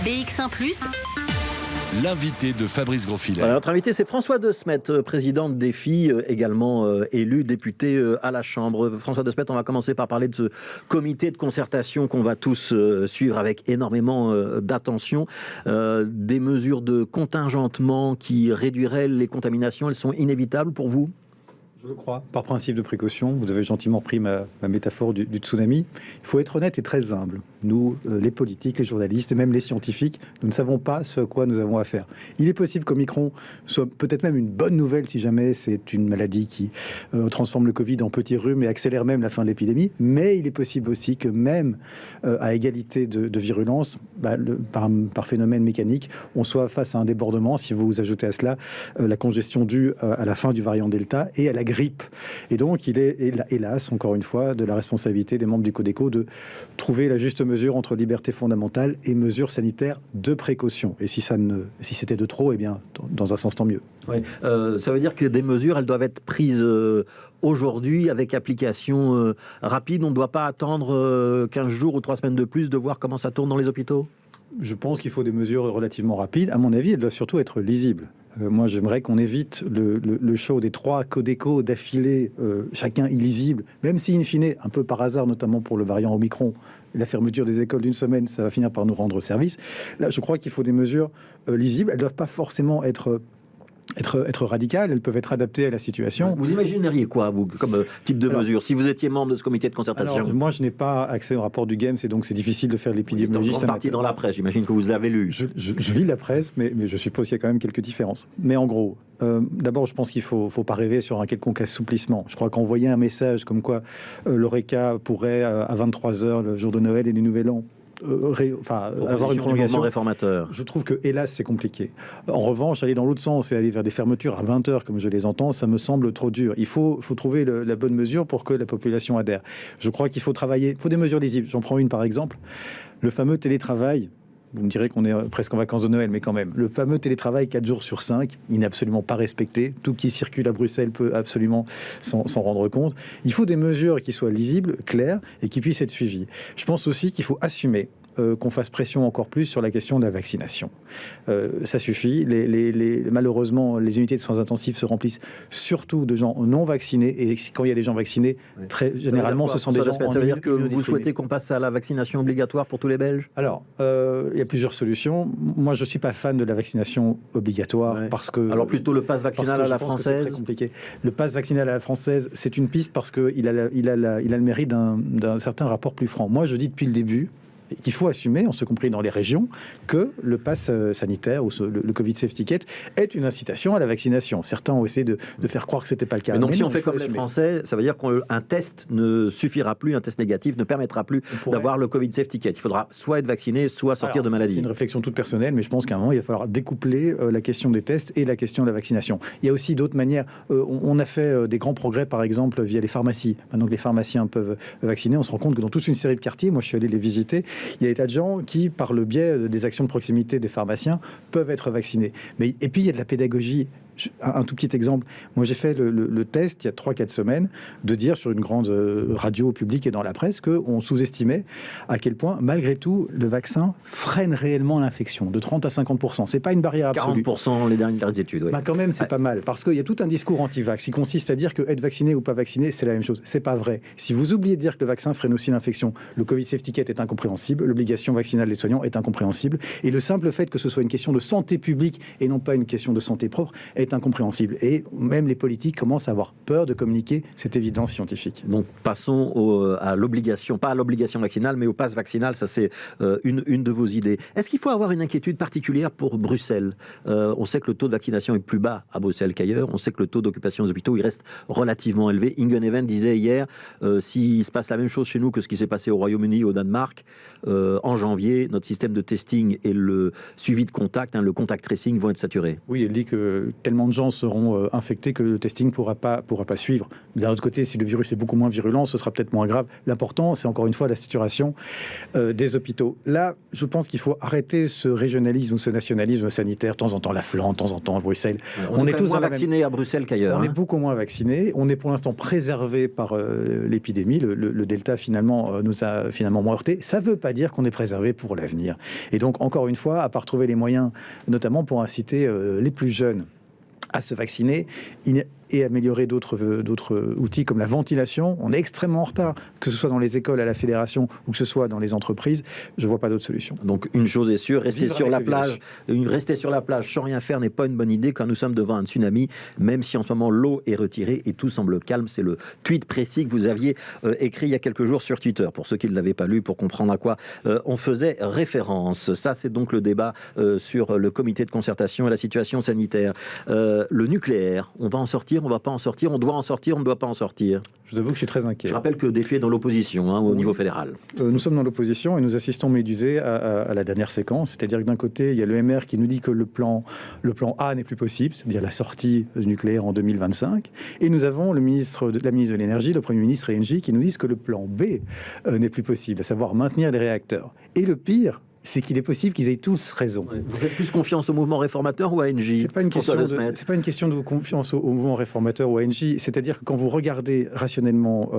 BX1+. L'invité de Fabrice Grosfilet. Notre invité, c'est François Desmet, président de Défi, également élu député à la Chambre. François Desmet, on va commencer par parler de ce comité de concertation qu'on va tous suivre avec énormément d'attention. Des mesures de contingentement qui réduiraient les contaminations, elles sont inévitables pour vous ? Je le crois, par principe de précaution. Vous avez gentiment pris ma métaphore du tsunami. Il faut être honnête et très humble. Nous, les politiques, les journalistes et même les scientifiques, nous ne savons pas ce à quoi nous avons affaire. Il est possible qu'Omicron soit peut-être même une bonne nouvelle si jamais c'est une maladie qui transforme le Covid en petit rhume et accélère même la fin de l'épidémie. Mais il est possible aussi que même à égalité de virulence, par phénomène mécanique, on soit face à un débordement. Si vous ajoutez à cela la congestion due à la fin du variant Delta et à la grippe. Et donc, il est, hélas, encore une fois, de la responsabilité des membres du Codeco de trouver la juste mesure entre liberté fondamentale et mesures sanitaires de précaution. Et si c'était de trop, eh bien, dans un sens, tant mieux. Oui. Ça veut dire que des mesures, elles doivent être prises aujourd'hui avec application rapide. On ne doit pas attendre 15 jours ou 3 semaines de plus de voir comment ça tourne dans les hôpitaux ? Je pense qu'il faut des mesures relativement rapides. À mon avis, elles doivent surtout être lisibles. Moi, j'aimerais qu'on évite le show des 3 Codeco d'affilée, chacun illisible, même si, in fine, un peu par hasard, notamment pour le variant Omicron, la fermeture des écoles d'une semaine, ça va finir par nous rendre service. Là, je crois qu'il faut des mesures lisibles. Elles ne doivent pas forcément être radicales, elles peuvent être adaptées à la situation. Vous imagineriez quoi, vous, comme type de mesure, si vous étiez membre de ce comité de concertation ? Alors, moi, je n'ai pas accès au rapport du GEMS, et donc c'est difficile de faire l'épidémiologie. C'est parti dans la presse, j'imagine que vous l'avez lu. Je lis la presse, mais je suppose qu'il y a quand même quelques différences. Mais en gros, d'abord, je pense qu'il ne faut pas rêver sur un quelconque assouplissement. Je crois qu'envoyer un message comme quoi l'ORECA pourrait, à 23h, le jour de Noël et du Nouvel An, avoir une prolongation réformateur. Je trouve que, hélas, c'est compliqué. En revanche, aller dans l'autre sens et aller vers des fermetures à 20h, comme je les entends, ça me semble trop dur. Il faut trouver la bonne mesure pour que la population adhère. Je crois qu'il faut travailler. Il faut des mesures lisibles. J'en prends une, par exemple. Le fameux télétravail. Vous me direz qu'on est presque en vacances de Noël, mais quand même. Le fameux télétravail 4 jours sur 5, il n'est absolument pas respecté. Tout qui circule à Bruxelles peut absolument s'en rendre compte. Il faut des mesures qui soient lisibles, claires et qui puissent être suivies. Je pense aussi qu'il faut assumer qu'on fasse pression encore plus sur la question de la vaccination. Ça suffit. Malheureusement, les unités de soins intensifs se remplissent surtout de gens non vaccinés. Et quand il y a des gens vaccinés, très généralement, ce sont des gens... Ça veut dire que vous souhaitez qu'on passe à la vaccination obligatoire pour tous les Belges ? Alors, il y a plusieurs solutions. Moi, je ne suis pas fan de la vaccination obligatoire parce que... Alors, plutôt le pass vaccinal à la française ? C'est très compliqué. Le pass vaccinal à la française, c'est une piste parce qu'il a le mérite d'un certain rapport plus franc. Moi, je dis depuis le début qu'il faut assumer, en ce compris dans les régions, que le pass sanitaire ou le Covid Safety Ticket est une incitation à la vaccination. Certains ont essayé de faire croire que ce n'était pas le cas. Mais donc, si on fait comme les Français, ça veut dire qu'un test ne suffira plus, un test négatif ne permettra plus d'avoir le Covid Safety Ticket. Il faudra soit être vacciné, soit sortir de maladie. C'est une réflexion toute personnelle, mais je pense qu'à un moment, il va falloir découpler la question des tests et la question de la vaccination. Il y a aussi d'autres manières. On a fait des grands progrès, par exemple, via les pharmacies. Maintenant que les pharmaciens peuvent vacciner, on se rend compte que dans toute une série de quartiers, moi je suis allé les visiter, il y a des tas de gens qui, par le biais des actions de proximité des pharmaciens, peuvent être vaccinés. Et puis, il y a de la pédagogie. Un tout petit exemple. Moi, j'ai fait le test il y a 3-4 semaines de dire sur une grande radio publique et dans la presse qu'on sous-estimait à quel point, malgré tout, le vaccin freine réellement l'infection de 30 à 50%. C'est pas une barrière absolue. 40% les dernières études, oui. Quand même, c'est pas mal. Parce qu'il y a tout un discours anti-vax qui consiste à dire que être vacciné ou pas vacciné, c'est la même chose. C'est pas vrai. Si vous oubliez de dire que le vaccin freine aussi l'infection, le Covid Safety Ticket est incompréhensible, l'obligation vaccinale des soignants est incompréhensible, et le simple fait que ce soit une question de santé publique et non pas une question de santé propre est incompréhensible. Et même les politiques commencent à avoir peur de communiquer cette évidence scientifique. Donc passons à l'obligation, pas à l'obligation vaccinale, mais au pass vaccinal. Ça, c'est une de vos idées. Est-ce qu'il faut avoir une inquiétude particulière pour Bruxelles ? On sait que le taux de vaccination est plus bas à Bruxelles qu'ailleurs. On sait que le taux d'occupation des hôpitaux, il reste relativement élevé. Ingen Even disait hier, s'il se passe la même chose chez nous que ce qui s'est passé au Royaume-Uni, au Danemark, en janvier, notre système de testing et le suivi de contact, le contact tracing vont être saturés. Oui, elle dit que tellement de gens seront infectés que le testing pourra pas suivre. D'un autre côté, si le virus est beaucoup moins virulent, ce sera peut-être moins grave. L'important, c'est encore une fois la saturation des hôpitaux. Là, je pense qu'il faut arrêter ce régionalisme ou ce nationalisme sanitaire. De temps en temps, la Flandre, de temps en temps, à Bruxelles. On est tous moins vaccinés à Bruxelles qu'ailleurs. On est beaucoup moins vaccinés. On est pour l'instant préservé par l'épidémie. Le Delta, finalement, nous a finalement moins heurté. Ça ne veut pas dire qu'on est préservé pour l'avenir. Et donc, encore une fois, à part trouver les moyens, notamment pour inciter les plus jeunes à se vacciner et améliorer d'autres outils comme la ventilation. On est extrêmement en retard, que ce soit dans les écoles, à la fédération ou que ce soit dans les entreprises. Je ne vois pas d'autre solution. Donc une chose est sûre, rester sur la plage sans rien faire n'est pas une bonne idée quand nous sommes devant un tsunami, même si en ce moment l'eau est retirée et tout semble calme. C'est le tweet précis que vous aviez écrit il y a quelques jours sur Twitter, pour ceux qui ne l'avaient pas lu, pour comprendre à quoi on faisait référence. Ça, c'est donc le débat sur le comité de concertation et la situation sanitaire. Le nucléaire, on va en sortir, on va pas en sortir, on doit en sortir, on ne doit pas en sortir. Je vous avoue que je suis très inquiet. Je rappelle que Défi est dans l'opposition au niveau fédéral. Nous sommes dans l'opposition et nous assistons médusés à la dernière séquence. C'est-à-dire que d'un côté, il y a le MR qui nous dit que le plan A n'est plus possible, c'est-à-dire la sortie du nucléaire en 2025. Et nous avons la ministre de l'Énergie, le Premier ministre et Engie qui nous disent que le plan B n'est plus possible, à savoir maintenir les réacteurs. Et le pire, c'est qu'il est possible qu'ils aient tous raison. Vous faites plus confiance au mouvement réformateur ou à Engie? C'est pas une question de confiance au mouvement réformateur ou à Engie. C'est-à-dire que quand vous regardez rationnellement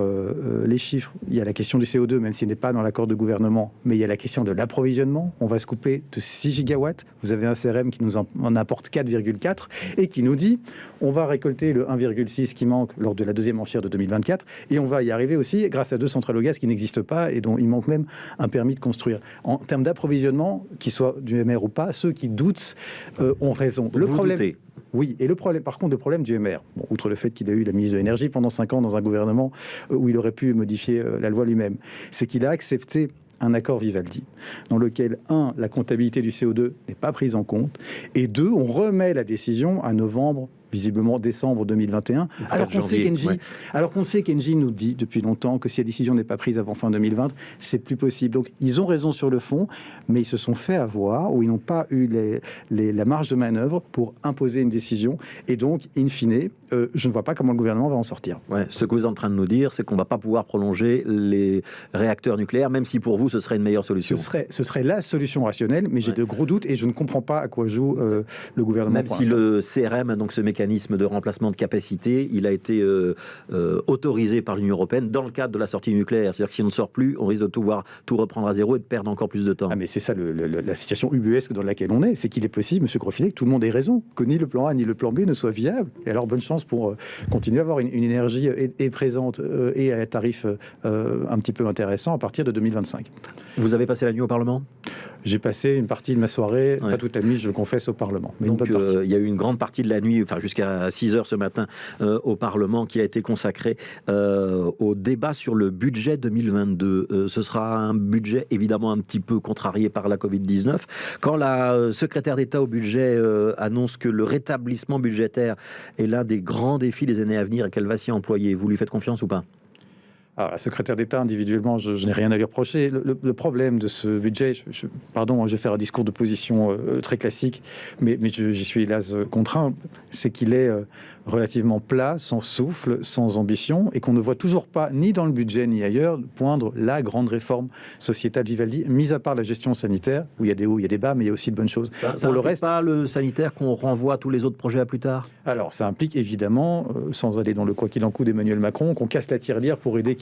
les chiffres, il y a la question du CO2, même s'il n'est pas dans l'accord de gouvernement, mais il y a la question de l'approvisionnement. On va se couper de 6 gigawatts. Vous avez un CRM qui nous en apporte 4,4 et qui nous dit on va récolter le 1,6 qui manque lors de la deuxième enchère de 2024 et on va y arriver aussi grâce à 2 centrales au gaz qui n'existent pas et dont il manque même un permis de construire. En termes d'approvisionnement, qu'il soit du MR ou pas, ceux qui doutent ont raison. Le problème, oui, et le problème, par contre, le problème du MR, outre le fait qu'il a eu la ministre de l'Énergie pendant 5 ans dans un gouvernement où il aurait pu modifier la loi lui-même, c'est qu'il a accepté un accord Vivaldi, dans lequel, 1, la comptabilité du CO2 n'est pas prise en compte, et 2, on remet la décision à novembre, visiblement décembre 2021, alors qu'on sait qu'Engie nous dit depuis longtemps que si la décision n'est pas prise avant fin 2020, c'est plus possible. Donc ils ont raison sur le fond, mais ils se sont fait avoir, ou ils n'ont pas eu la marge de manœuvre pour imposer une décision, et donc, in fine, je ne vois pas comment le gouvernement va en sortir. Ouais, ce que vous êtes en train de nous dire, c'est qu'on ne va pas pouvoir prolonger les réacteurs nucléaires, même si pour vous, ce serait une meilleure solution. Ce serait la solution rationnelle, mais j'ai de gros doutes, et je ne comprends pas à quoi joue le gouvernement. Même si le CRM, donc ce mécanisme de remplacement de capacité, il a été autorisé par l'Union européenne dans le cadre de la sortie nucléaire. C'est-à-dire que si on ne sort plus, on risque de tout reprendre à zéro et de perdre encore plus de temps. Ah mais c'est ça la situation ubuesque dans laquelle on est, c'est qu'il est possible, M. Grosfilet, que tout le monde ait raison, que ni le plan A ni le plan B ne soient viables. Et alors bonne chance pour continuer à avoir une énergie et présente et à tarif un petit peu intéressant à partir de 2025. Vous avez passé la nuit au Parlement ? J'ai passé une partie de ma soirée, pas toute la nuit, je le confesse, au Parlement. Mais donc il y a eu une grande partie de la nuit, enfin jusqu'à 6h ce matin, au Parlement, qui a été consacrée au débat sur le budget 2022. Ce sera un budget évidemment un petit peu contrarié par la Covid-19. Quand la secrétaire d'État au budget annonce que le rétablissement budgétaire est l'un des grands défis des années à venir et qu'elle va s'y employer, vous lui faites confiance ou pas ? Alors, la secrétaire d'État, individuellement, je n'ai rien à lui reprocher. Le problème de ce budget, je vais faire un discours de position très classique, mais j'y suis hélas contraint, c'est qu'il est relativement plat, sans souffle, sans ambition, et qu'on ne voit toujours pas, ni dans le budget, ni ailleurs, poindre la grande réforme sociétale Vivaldi, mis à part la gestion sanitaire, où il y a des hauts, il y a des bas, mais il y a aussi de bonnes choses. Ça pour le reste, pas le sanitaire qu'on renvoie tous les autres projets à plus tard ? Alors, ça implique évidemment, sans aller dans le quoi qu'il en coûte d'Emmanuel Macron, qu'on casse la tirelire pour aider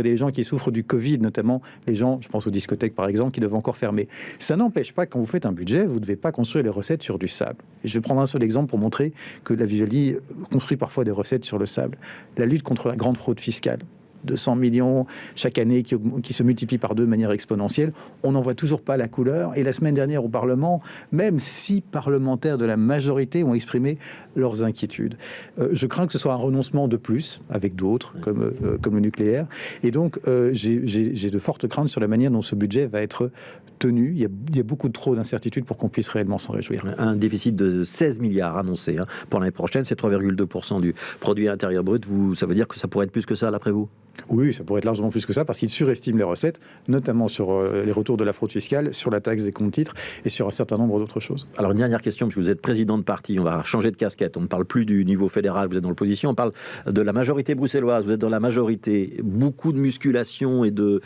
les gens qui souffrent du Covid, notamment les gens, je pense aux discothèques par exemple, qui doivent encore fermer. Ça n'empêche pas que quand vous faites un budget, vous ne devez pas construire les recettes sur du sable. Et je vais prendre un seul exemple pour montrer que la Vivaldi construit parfois des recettes sur le sable. La lutte contre la grande fraude fiscale. 200 millions chaque année qui se multiplient par 2 de manière exponentielle. On n'en voit toujours pas la couleur. Et la semaine dernière au Parlement, même 6 parlementaires de la majorité ont exprimé leurs inquiétudes. Je crains que ce soit un renoncement de plus avec d'autres, comme le nucléaire. Et donc, j'ai de fortes craintes sur la manière dont ce budget va être tenu. Il y a beaucoup trop d'incertitudes pour qu'on puisse réellement s'en réjouir. Un déficit de 16 milliards annoncé pour l'année prochaine, c'est 3,2% du produit intérieur brut. Ça veut dire que ça pourrait être plus que ça, d'après vous ? Oui, ça pourrait être largement plus que ça, parce qu'ils surestiment les recettes, notamment sur les retours de la fraude fiscale, sur la taxe des comptes titres et sur un certain nombre d'autres choses. Alors, une dernière question, puisque vous êtes président de parti, on va changer de casquette. On ne parle plus du niveau fédéral, vous êtes dans l'opposition, on parle de la majorité bruxelloise, vous êtes dans la majorité. Beaucoup de musculation et de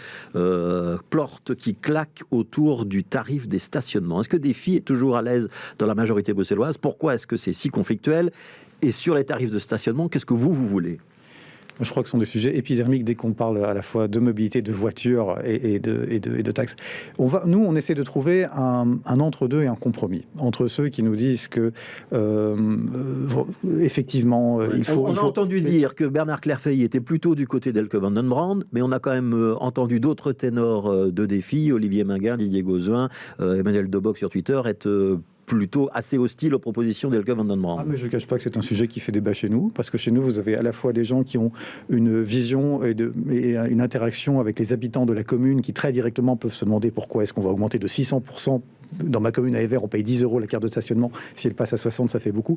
plortes qui claquent autour du tarif des stationnements. Est-ce que Défi est toujours à l'aise dans la majorité bruxelloise? Pourquoi est-ce que c'est si conflictuel? Et sur les tarifs de stationnement, qu'est-ce que vous voulez? Je crois que ce sont des sujets épidermiques dès qu'on parle à la fois de mobilité, de voitures et de taxes. Nous, on essaie de trouver un entre-deux et un compromis entre ceux qui nous disent que, effectivement, il faut... On a entendu dire que Bernard Clairfeuille était plutôt du côté d'Elke van den Brand, mais on a quand même entendu d'autres ténors de Défi, Olivier Minguin, Didier Gauzuin, Emmanuel Doboc sur Twitter, être plutôt assez hostile aux propositions d'Elke van den Brand. Mais je ne cache pas que c'est un sujet qui fait débat chez nous, parce que chez nous, vous avez à la fois des gens qui ont une vision et une interaction avec les habitants de la commune qui très directement peuvent se demander pourquoi est-ce qu'on va augmenter de 600%. Dans ma commune à Evere, on paye 10 € la carte de stationnement. Si elle passe à 60, ça fait beaucoup.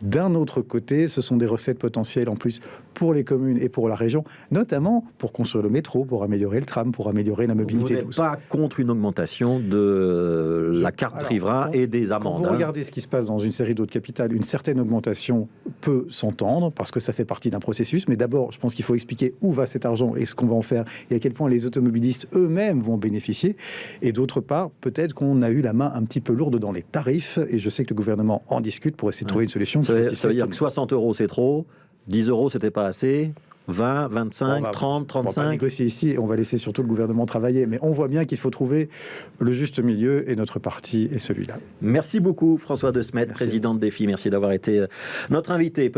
D'un autre côté, ce sont des recettes potentielles en plus pour les communes et pour la région, notamment pour construire le métro, pour améliorer le tram, pour améliorer la mobilité. Vous n'êtes pas contre une augmentation de la carte riverain et des amendes. Quand vous regardez ce qui se passe dans une série d'autres capitales, une certaine augmentation peut s'entendre parce que ça fait partie d'un processus. Mais d'abord, je pense qu'il faut expliquer où va cet argent et ce qu'on va en faire et à quel point les automobilistes eux-mêmes vont bénéficier. Et d'autre part, peut-être qu'on a eu la main un petit peu lourde dans les tarifs et je sais que le gouvernement en discute pour essayer de trouver une solution. Ça veut dire que 60 € c'est trop, 10 € c'était pas assez, 20, 25, 30, 35. On va pas négocier ici, on va laisser surtout le gouvernement travailler, mais on voit bien qu'il faut trouver le juste milieu et notre parti est celui-là. Merci beaucoup François De Smet, président de Défi, merci d'avoir été notre invité.